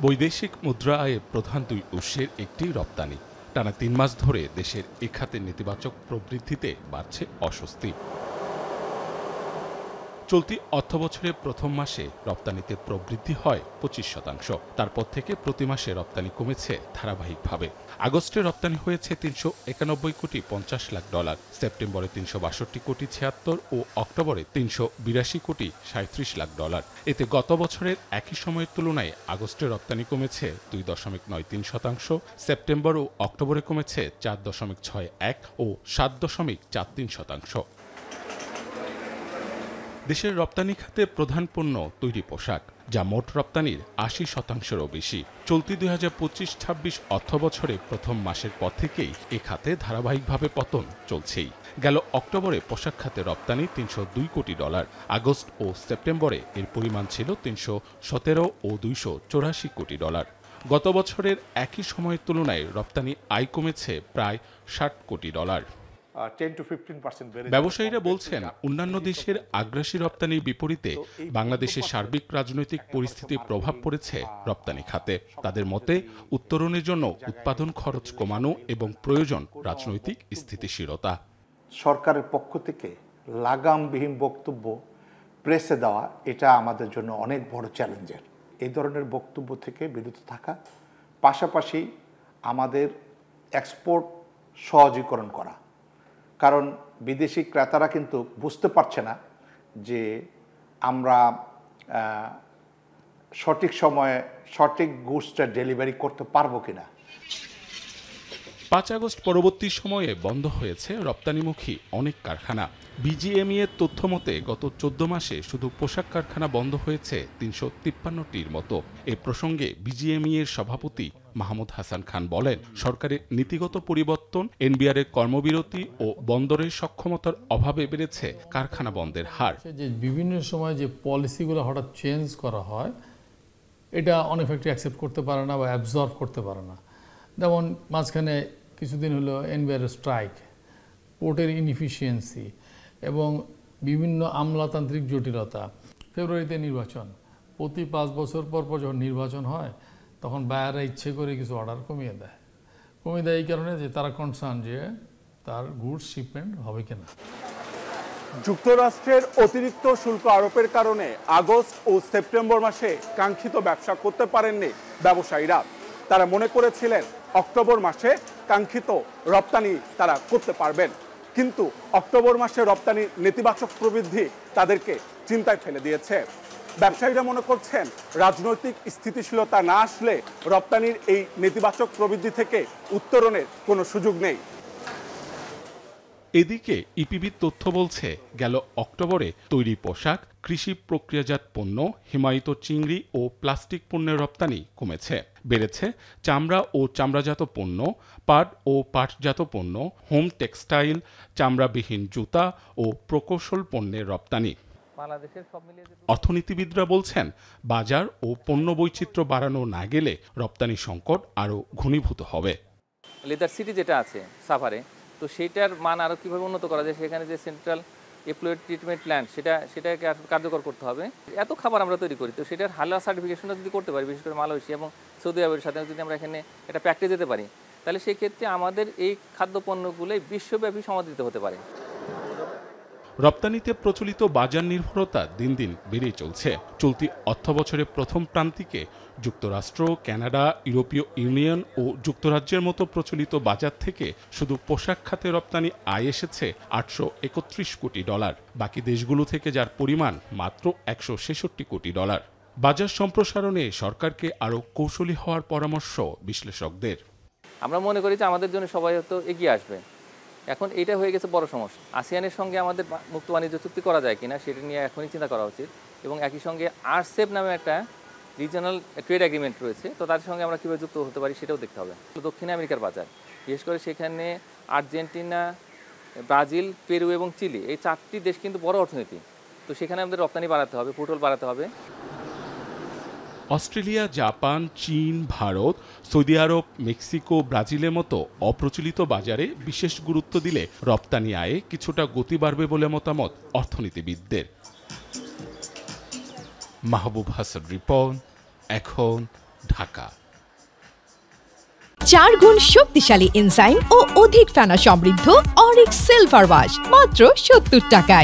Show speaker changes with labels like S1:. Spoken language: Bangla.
S1: বৈদেশিক মুদ্রা আয়ের প্রধান দুই উৎসের একটি রপ্তানি। টানা ৩ মাস ধরে দেশের এ খাতের নেতিবাচক প্রবৃদ্ধিতে বাড়ছে অস্বস্তি। চলতি অর্থবছরের প্রথম মাসে রপ্তানিতে প্রবৃদ্ধি হয় ২৫%। তারপর থেকে প্রতি মাসে রপ্তানি কমেছে ধারাবাহিকভাবে। আগস্টে রপ্তানি হয়েছে $৩৯১.৫০ লাখ, সেপ্টেম্বরে $৩৬২.৭৬ ও অক্টোবরে $৩৮২.৩৭ লাখ। এতে গত বছরের একই সময়ের তুলনায় আগস্টে রপ্তানি কমেছে ২.৯৩%, সেপ্টেম্বর ও অক্টোবরে কমেছে ৪.৬১ ও ৭.৪৩%। দেশের রপ্তানি খাতে প্রধান পণ্য তৈরি পোশাক, যা মোট রপ্তানির ৮০%-রও বেশি। চলতি ২০২৫-২৬ অর্থবছরে প্রথম মাসের পর থেকেই এ খাতে ধারাবাহিকভাবে পতন চলছেই। গেল অক্টোবরে পোশাক খাতে রপ্তানি $৩০২ কোটি, আগস্ট ও সেপ্টেম্বরে এর পরিমাণ ছিল $৩১৭ ও $২৮৪ কোটি। গত বছরের একই সময়ের তুলনায় রপ্তানি আয় কমেছে প্রায় $৬০ কোটি। ব্যবসায়ীরা বলছেন, অন্যান্য দেশের আগ্রাসী রপ্তানির বিপরীতে বাংলাদেশের সার্বিক রাজনৈতিক পরিস্থিতির প্রভাব পড়েছে রপ্তানি খাতে। তাদের মতে, উত্তরণের জন্য উৎপাদন খরচ কমানো এবং প্রয়োজন রাজনৈতিক স্থিতিশীলতা।
S2: সরকারের পক্ষ থেকে লাগামবিহীন বক্তব্য প্রেসে দেওয়া, এটা আমাদের জন্য অনেক বড় চ্যালেঞ্জের। এই ধরনের বক্তব্য থেকে বিরত থাকা, পাশাপাশি আমাদের এক্সপোর্ট সহজীকরণ করা। কারণ বিদেশি ক্রেতারা কিন্তু বুঝতে পারছে না যে আমরা সঠিক সময়ে সঠিক গুডসটা ডেলিভারি করতে পারবো কিনা।
S1: ৫ আগস্ট পরবর্তী সময়ে বন্ধ হয়েছে রপ্তানিমুখী অনেক কারখানা। বিজিএমই এর তথ্য মতে গত ১৪ মাসে শুধু পোশাক কারখানা বন্ধ হয়েছে ৩৫৩টির মতো। এ প্রসঙ্গে বিজিএমই এর সভাপতি মাহমুদ হাসান খান বলেন, সরকারের নীতিগত পরিবর্তন, এনবিআর এর কর্মবিরতি ও বন্দরের সক্ষমতার অভাবে বেড়েছে কারখানা বন্ধের হার।
S3: যে বিভিন্ন সময় যে পলিসিগুলো হঠাৎ চেঞ্জ করা হয়, এটা অনেক ফ্যাক্টরি অ্যাকসেপ্ট করতে পারে না বা অ্যাবজর্ব করতে পারে না। যেমন মাঝখানে কিছুদিন হলো এনবিআর স্ট্রাইক, পোর্টের ইনএফিসিয়েন্সি এবং বিভিন্ন আমলাতান্ত্রিক জটিলতা। ফেব্রুয়ারিতে নির্বাচন, প্রতি ৫ বছর পর পর যখন নির্বাচন হয় তখন বায়াররা ইচ্ছে করে কিছু অর্ডার কমিয়ে দেয় এই কারণে যে তারা কনসার্ন যে তার গুডস শিপমেন্ট হবে কিনা।
S4: যুক্তরাষ্ট্রের অতিরিক্ত শুল্ক আরোপের কারণে আগস্ট ও সেপ্টেম্বর মাসে কাঙ্ক্ষিত ব্যবসা করতে পারেননি ব্যবসায়ীরা। তারা মনে করেছিলেন অক্টোবর মাসে কাঙ্ক্ষিত রপ্তানি তারা করতে পারবেন, কিন্তু অক্টোবর মাসে রপ্তানির নেতিবাচক প্রবৃদ্ধি তাদেরকে চিন্তায় ফেলে দিয়েছে। ব্যবসায়ীরা মনে করছেন, রাজনৈতিক স্থিতিশীলতা না আসলে রপ্তানির এই নেতিবাচক প্রবৃদ্ধি থেকে উত্তরণের কোনো সুযোগ নেই।
S1: এদিকে ইপিবির তথ্য বলছে, গেল অক্টোবরে তৈরি পোশাক, কৃষি প্রক্রিয়াজাত পণ্য, হিমায়িত চিংড়ি ও প্লাস্টিক পণ্যের রপ্তানি কমেছে। বেড়েছে চামড়া ও চামড়াজাত পণ্য, পাট ও পাটজাত পণ্য, হোম টেক্সটাইল, চামড়াবিহীন জুতা ও প্রকৌশল পণ্যের রপ্তানি। অর্থনীতিবিদরা বলছেন, বাজার ও পণ্য বৈচিত্র্য বাড়ানো না গেলে রপ্তানি সংকট আরও ঘনীভূত হবে।
S5: লেদার সিটি যেটা আছে সাভারে, তো সেটার মান আরও কীভাবে উন্নত করা যায়, সেখানে যে সেন্ট্রাল এপ্লয়েড ট্রিটমেন্ট প্ল্যান্ট সেটাকে কার্যকর করতে হবে। এত খাবার আমরা তৈরি করি, তো সেটার হালাল সার্টিফিকেশনটা যদি করতে পারি, বিশেষ করে মালয়েশিয়া এবং সৌদি আরবের সাথে যদি আমরা এখানে এটা প্র্যাকটিস যেতে পারি, তাহলে সেই ক্ষেত্রে আমাদের এই খাদ্যপণ্যগুলোই বিশ্বব্যাপী সমাদৃত হতে পারে।
S1: রপ্তানিতে প্রচলিত বাজার নির্ভরতা দিন দিন বেড়েই চলছে। চলতি অর্থবছরের প্রথম প্রান্তিকে যুক্তরাষ্ট্র, কানাডা, ইউরোপীয় ইউনিয়ন ও যুক্তরাজ্যের মতো প্রচলিত বাজার থেকে শুধু পোশাক খাতে রপ্তানি আয় এসেছে $৮৩১ কোটি। বাকি দেশগুলো থেকে যার পরিমাণ মাত্র $১৬৬ কোটি। বাজার সম্প্রসারণে সরকারকে আরও কৌশলী হওয়ার পরামর্শ বিশ্লেষকদের।
S5: আমরা মনে করি যে আমাদের জন্য সবাই হয়তো এগিয়ে আসবে। এখন এটা হয়ে গেছে বড় সমস্যা। আসিয়ানের সঙ্গে আমাদের মুক্ত বাণিজ্য চুক্তি করা যায় কিনা সেটা নিয়ে এখনই চিন্তা করা উচিত, এবং একই সঙ্গে আরসেপ নামে একটা রিজনাল ট্রেড এগ্রিমেন্ট রয়েছে, তো তার সঙ্গে আমরা কীভাবে যুক্ত হতে পারি সেটাও দেখতে হবে। দক্ষিণ আমেরিকার বাজার, বিশেষ করে সেখানে আর্জেন্টিনা, ব্রাজিল, পেরু এবং চিলি, এই 4টি দেশ কিন্তু বড় অর্থনীতি, তো সেখানে আমাদের রপ্তানি বাড়াতে হবে, ফুটবল বাড়াতে হবে।
S1: অস্ট্রেলিয়া, জাপান, চীন, ভারত, সৌদি আরব, মেক্সিকো, ব্রাজিলের মতো অপ্রচলিত বাজারে বিশেষ গুরুত্ব দিলে রপ্তানি আয়ে কিছুটা গতি বাড়বে বলে মতামত অর্থনীতিবিদদের। মাহবুব হাসান রিপন, এখন, ঢাকা।
S6: 4 গুণ শক্তিশালী এনজাইম ও অধিক ফেনা সমৃদ্ধ অরিক সিলভার ওয়াশ মাত্র 70 টাকায়।